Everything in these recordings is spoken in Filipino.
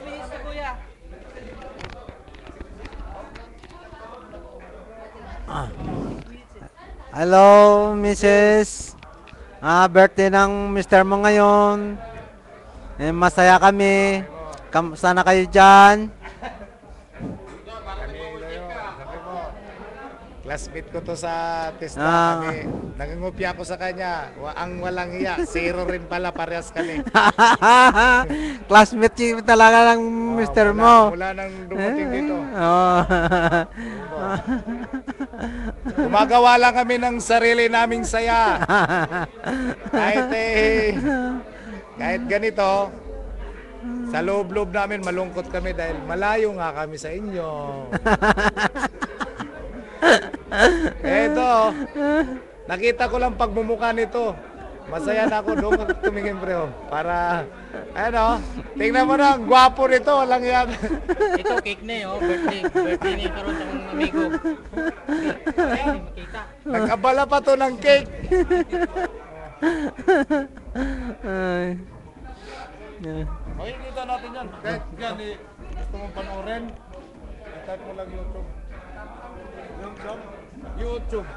minutes na kuya. Hello, Mrs. Birthday ng Mr. mo ngayon. Masaya kami. Sana kayo dyan. Sabi mo, classmate ko to sa testa. Kami, nangungupya ako sa kanya. Ang walang iya, zero rin pala, parehas kami. Classmate talaga ng Mr. mo. Mula nang dumating dito. Oh. Gumagawa lang kami ng sarili naming saya. Kahit ganito, sa loob-loob namin malungkot kami dahil malayo nga kami sa inyo. Eto, nakita ko lang pagmumukha nito. Masaya na ako doon tumingin pre. Para, tingnan mo na, gwapo nito, walang yan. Ito, cake na yun. Birthday ni karoon ng amigo. Makita. Nagkabala pa to ng cake. Ay. Okay, kita natin yan. Kahit yan, gusto mong panoorin, i-type mo lang YouTube. YouTube.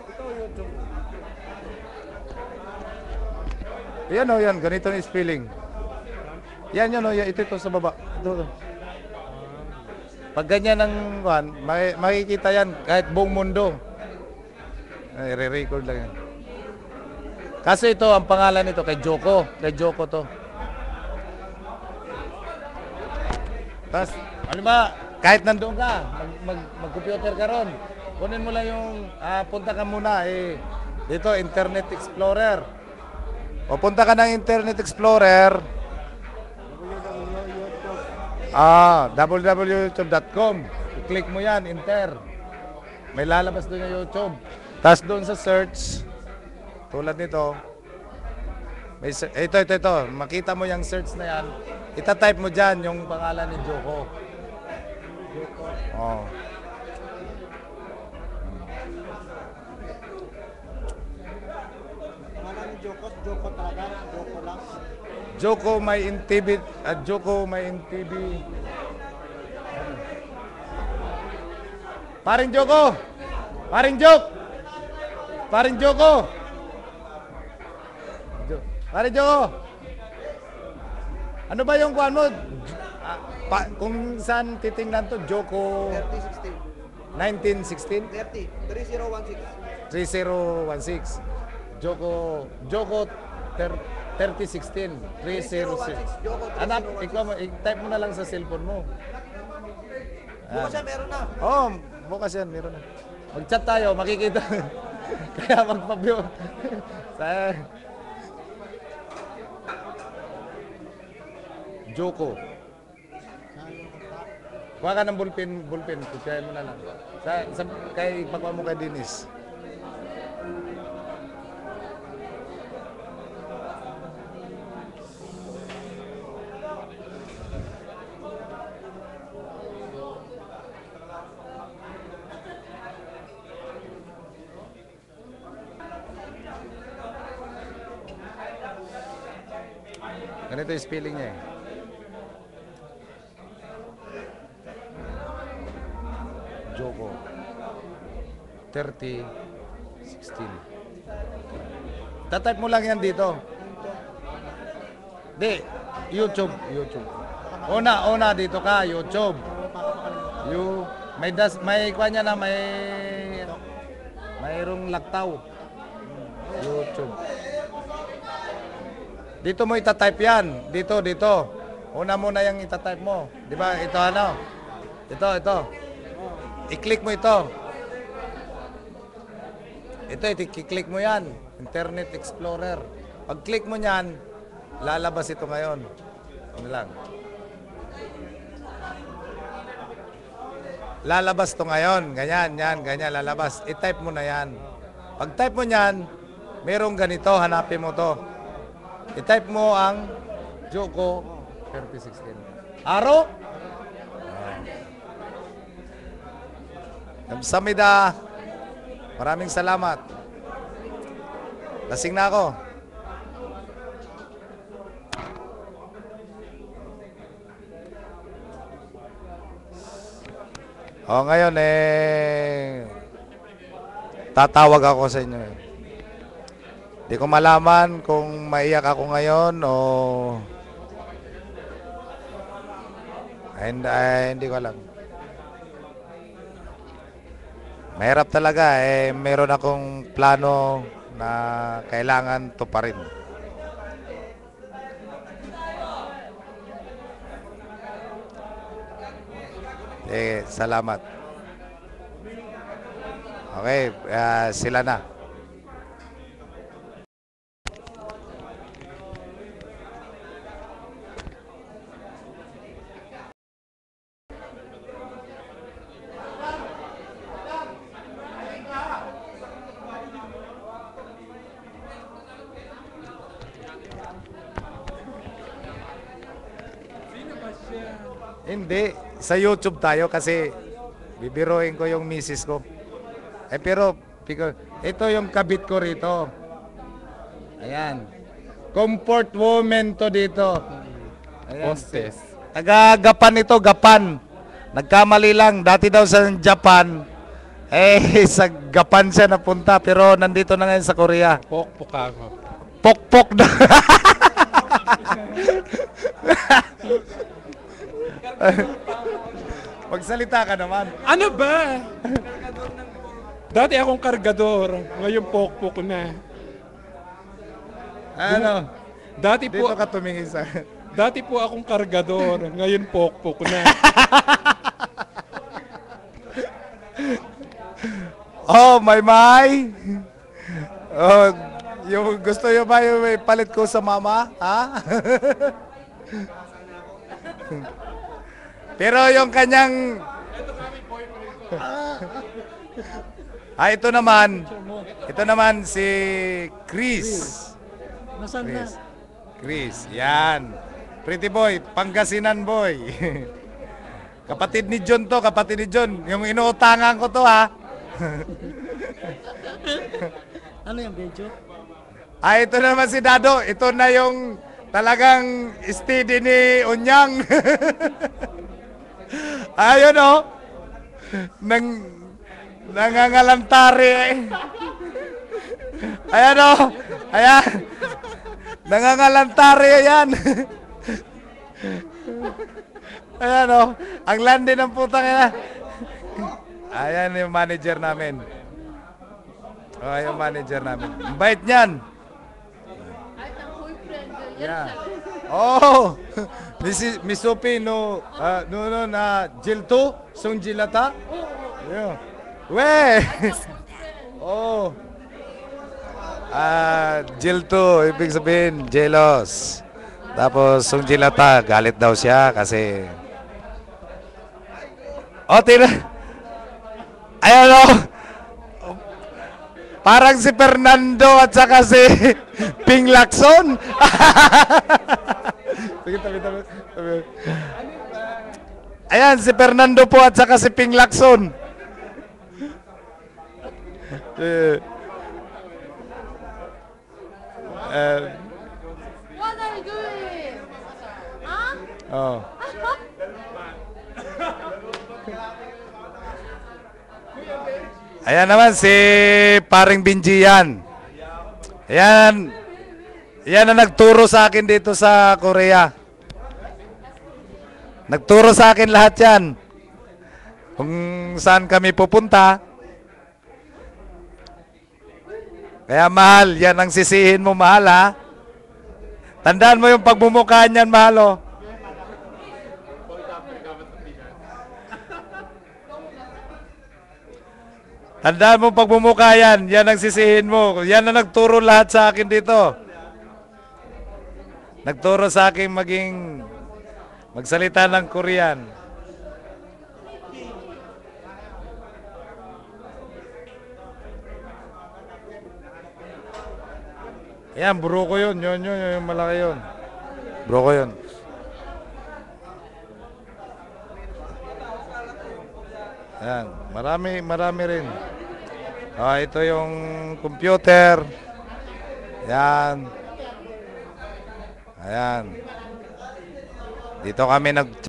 Ito YouTube. Yan o, yan. Ganito yung spelling. Yan o. Ito sa baba. Ito. Pag ganyan ang makikita yan kahit buong mundo. Ay, re-record lang yan. Kasi ito, ang pangalan nito kay Joko. Kay Joko to. Tapos, kahit nandoon ka, mag-computer ka ron. Kunin mo lang yung, punta ka muna, dito, Internet Explorer. O punta ka ng Internet Explorer. www.youtube.com. I-click mo yan, enter. May lalabas doon yung YouTube. Tapos doon sa search, tulad nito, ito. Makita mo yung search na yan. Ita-type mo dyan yung pangalan ni Joko. Oh. Pangalan ni Joko, Joko talaga, Joko lang. Joko may NTV at Joko may NTV. Paring Joko! Paring Jok! Paring Joko! Paring Joko! Ano ba yung kuhan mo? Kung saan titingnan to, Joko 3016. 1916? 30. 3016. 3016. Joko 3016. 306. Anak, i-type mo na lang sa cellphone mo. Bukas yan, meron na. Oo, bukas yan, meron na. Mag-chat tayo, makikita. Kaya magpa-view. Joko. Kuha ka ng ballpen, kupiahin mo na lang. Pagkuha mo kay Dennis. Ganito yung spelling niya eh. Joko 3016. Tatype mo lang yan dito. Di, YouTube. Una dito ka, YouTube. May kuha niya na mayroong laktaw. YouTube. Dito mo itatype yan. Dito. Una muna yung itatype mo. Di ba? Ito ano? Ito. I-click mo ito. I-click mo yan. Internet Explorer. Pag-click mo yan, lalabas ito ngayon. Ano lang. Lalabas ito ngayon. Ganyan, lalabas. I-type mo na yan. Pag-type mo yan, merong ganito. Hanapin mo to. I-type mo ang Joko 3016. Aro? Kamsamida. Maraming salamat. Lasing na ako. O ngayon tatawag ako sa inyo. Hindi ko malaman kung maiyak ako ngayon o hindi ko alam. Mahirap talaga meron akong plano na kailangan tuparin. Salamat. Okay, sila na. Hindi, sa YouTube tayo kasi bibiruin ko yung misis ko. Pero ito yung kabit ko rito. Ayan. Comfort woman to dito. Ayan. Hostess. Taga-Gapan ito, Gapan. Nagkamali lang. Dati daw sa Japan. Sa Gapan siya napunta. Pero nandito na ngayon sa Korea. Pokpok ako. Pokpok na. Magsalita ka naman. Ano ba? Dati akong kargador, ngayon pokpok na. Ano? Dati Dito po, ka tumingin sa... dati po akong kargador, ngayon pokpok na. Oh, may. Oh, yung gusto nyo ba yung may palit ko sa mama? Ha? Pero yung kanyang... ito naman si Chris. Chris, yan. Pretty boy, Pangasinan boy. Kapatid ni John to, kapatid ni John. Yung inuutangan ko to, ha. Ano yung video? Ito naman si Dado. Ito na yung talagang steady ni Unyang. Ayun, oh. Nangangalantari. Ayan, oh. Ayan. Nangangalantari, ayan. Ayan, oh. Ang landi ng putang ina. Ayan yung manager namin. Oh, yung manager namin. Bait niyan. Yeah. Oh, Misupi no na Jilto, Song Jilata. Yeah. We. Oh. Jilto, ibig sabihin jealous. Tapos Song Jilata, galit daw siya kasi tira. Ayan, oh. Parang si Fernando at saka si Ping Lacson. Sige, tabi. Ayan, si Fernando po at saka si Ping Lacson. What are you doing? Huh? Oh. Ayan naman si Paring Binji yan. Ayan. Yan ang nagturo sa akin dito sa Korea. Nagturo sa akin lahat yan. Kung saan kami pupunta. Kaya mahal, yan ang sisihin mo, mahal, ha. Tandaan mo yung pagmumukha niyan, mahal, oh. Tandaan mo pagmumukha yan. Yan ang sisihin mo. Yan ang nagturo lahat sa akin dito. Nagturo sa akin magsalita ng Korean. Yan, bro ko yun. Yun, yung malaki yun. Bro ko yun. Yan, marami rin. Ito yung computer. Yan. Ayan. Dito kami